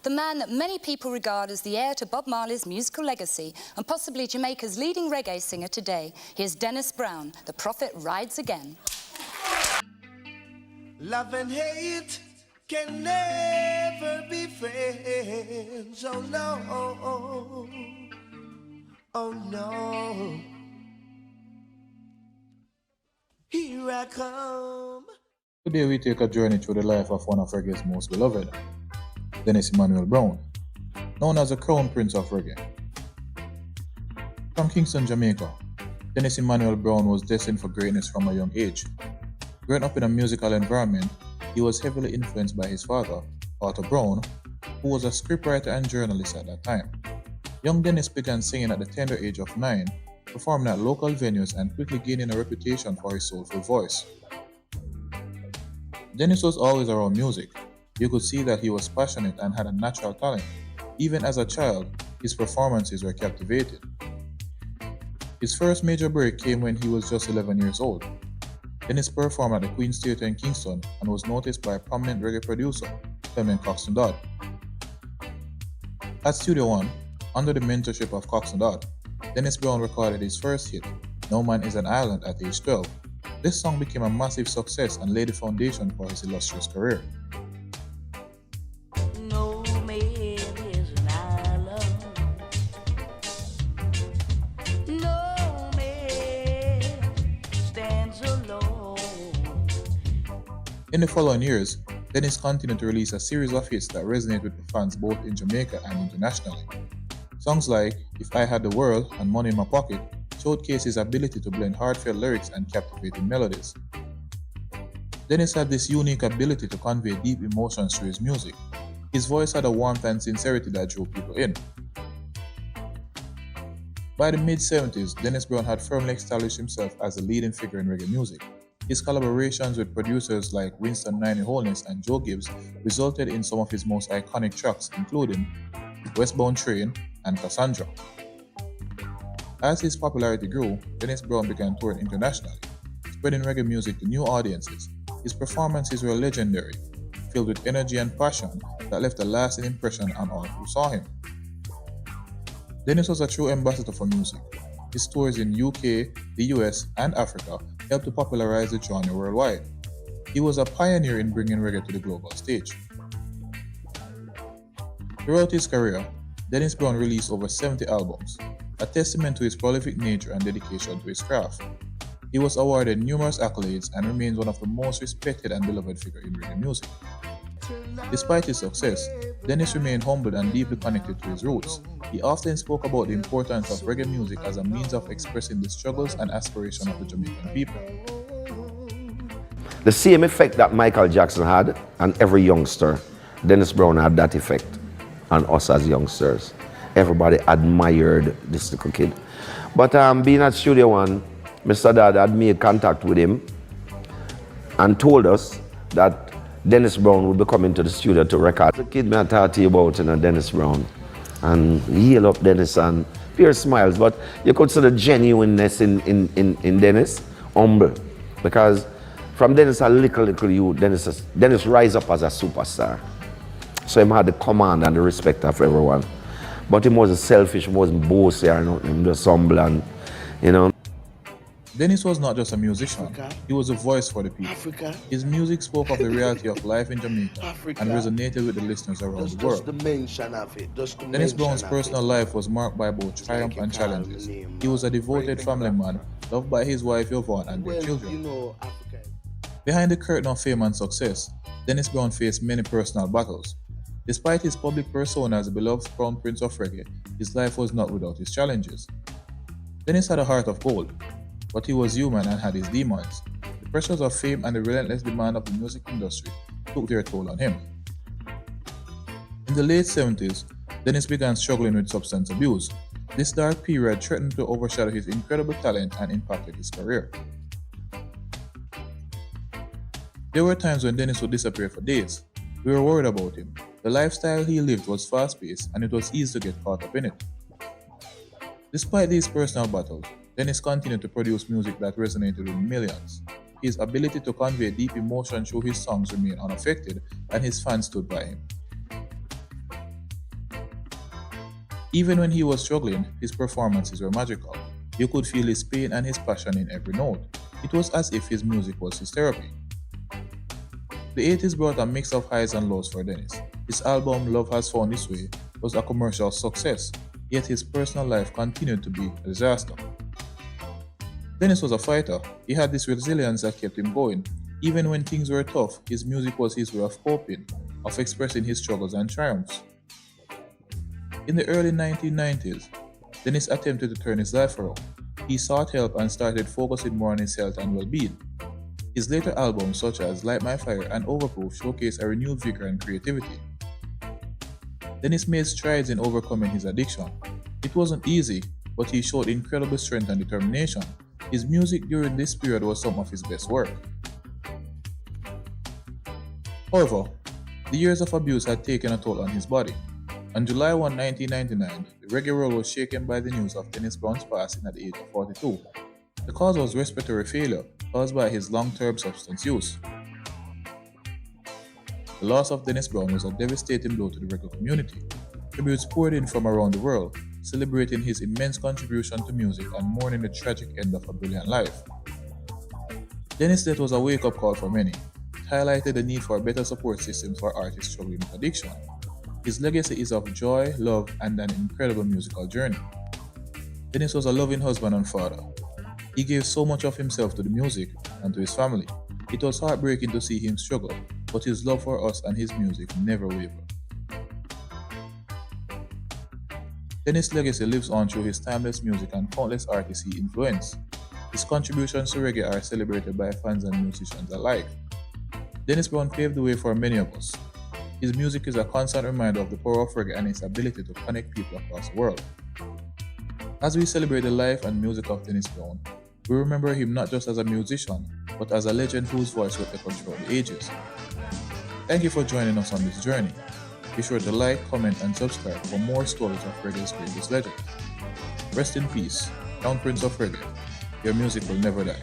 the man that many people regard as the heir to Bob Marley's musical legacy and possibly Jamaica's leading reggae singer today. Here's Dennis Brown, The Prophet Rides Again. Love and hate can never be friends, oh no, oh no. Here I come. Today we take a journey through the life of one of reggae's most beloved, Dennis Emmanuel Brown, known as the Crown Prince of Reggae. From Kingston, Jamaica, Dennis Emmanuel Brown was destined for greatness from a young age. Growing up in a musical environment, he was heavily influenced by his father, Arthur Brown, who was a scriptwriter and journalist at that time. Young Dennis began singing at the tender age of 9, performing at local venues and quickly gaining a reputation for his soulful voice. Dennis was always around music. You could see that he was passionate and had a natural talent. Even as a child, his performances were captivating. His first major break came when he was just 11 years old. Dennis performed at the Queen's Theatre in Kingston and was noticed by a prominent reggae producer, Clement Coxston Dodd. At Studio One, under the mentorship of Coxston Dodd, Dennis Brown recorded his first hit, No Man Is an Island, at age 12. This song became a massive success and laid the foundation for his illustrious career. No man is an island. No man stands alone. In the following years, Dennis continued to release a series of hits that resonated with the fans both in Jamaica and internationally. Songs like If I Had the World and Money in My Pocket showcased his ability to blend heartfelt lyrics and captivating melodies. Dennis had this unique ability to convey deep emotions through his music. His voice had a warmth and sincerity that drew people in. By the mid-70s, Dennis Brown had firmly established himself as a leading figure in reggae music. His collaborations with producers like Winston Nine Holness and Joe Gibbs resulted in some of his most iconic tracks, including Westbound Train and Cassandra. As his popularity grew, Dennis Brown began touring internationally, spreading reggae music to new audiences. His performances were legendary, filled with energy and passion that left a lasting impression on all who saw him. Dennis was a true ambassador for music. His tours in UK, the US, and Africa helped to popularize the genre worldwide. He was a pioneer in bringing reggae to the global stage. Throughout his career, Dennis Brown released over 70 albums, a testament to his prolific nature and dedication to his craft. He was awarded numerous accolades and remains one of the most respected and beloved figures in reggae music. Despite his success, Dennis remained humble and deeply connected to his roots. He often spoke about the importance of reggae music as a means of expressing the struggles and aspirations of the Jamaican people. The same effect that Michael Jackson had on every youngster, Dennis Brown had that effect on us as youngsters. Everybody admired this little kid. But being at Studio One, Mr. Dad had made contact with him and told us that Dennis Brown would be coming to the studio to record. The kid me I talk to you about, Dennis Brown. And he hailed up Dennis and pure smiles, but you could see the genuineness in Dennis, humble. Because from Dennis, a little youth, Dennis rise up as a superstar. So he had the command and the respect of everyone. But he wasn't selfish, he wasn't bossy or nothing, he was humble and, you know. Dennis was not just a musician, he was a voice for the people. His music spoke of the reality of life in Jamaica and resonated with the listeners around the world. Dennis Brown's personal life was marked by both triumph and challenges. He was a devoted family man, loved by his wife Yvonne and their children. Behind the curtain of fame and success, Dennis Brown faced many personal battles. Despite his public persona as a beloved Crown Prince of Reggae, his life was not without his challenges. Dennis had a heart of gold, but he was human and had his demons. The pressures of fame and the relentless demand of the music industry took their toll on him. In the late 70s, Dennis began struggling with substance abuse. This dark period threatened to overshadow his incredible talent and impacted his career. There were times when Dennis would disappear for days. We were worried about him. The lifestyle he lived was fast-paced and it was easy to get caught up in it. Despite these personal battles, Dennis continued to produce music that resonated with millions. His ability to convey deep emotion through his songs remained unaffected, and his fans stood by him. Even when he was struggling, his performances were magical. You could feel his pain and his passion in every note. It was as if his music was his therapy. The 80s brought a mix of highs and lows for Dennis. His album Love Has Found Its Way was a commercial success, yet his personal life continued to be a disaster. Dennis was a fighter. He had this resilience that kept him going. Even when things were tough, his music was his way of coping, of expressing his struggles and triumphs. In the early 1990s, Dennis attempted to turn his life around. He sought help and started focusing more on his health and well-being. His later albums such as Light My Fire and Overproof showcased a renewed vigor and creativity. Dennis made strides in overcoming his addiction. It wasn't easy, but he showed incredible strength and determination. His music during this period was some of his best work. However, the years of abuse had taken a toll on his body. On July 1, 1999, the reggae world was shaken by the news of Dennis Brown's passing at the age of 42. The cause was respiratory failure caused by his long-term substance use. The loss of Dennis Brown was a devastating blow to the reggae community. Tributes poured in from around the world, celebrating his immense contribution to music and mourning the tragic end of a brilliant life. Dennis' death was a wake-up call for many. It highlighted the need for better support systems for artists struggling with addiction. His legacy is of joy, love, and an incredible musical journey. Dennis was a loving husband and father. He gave so much of himself to the music and to his family. It was heartbreaking to see him struggle, but his love for us and his music never wavered. Dennis' legacy lives on through his timeless music and countless artists he influenced. His contributions to reggae are celebrated by fans and musicians alike. Dennis Brown paved the way for many of us. His music is a constant reminder of the power of reggae and its ability to connect people across the world. As we celebrate the life and music of Dennis Brown, we remember him not just as a musician, but as a legend whose voice will echo throughout the ages. Thank you for joining us on this journey. Be sure to like, comment, and subscribe for more stories of reggae's greatest legends. Rest in peace, Crown Prince of Reggae. Your music will never die.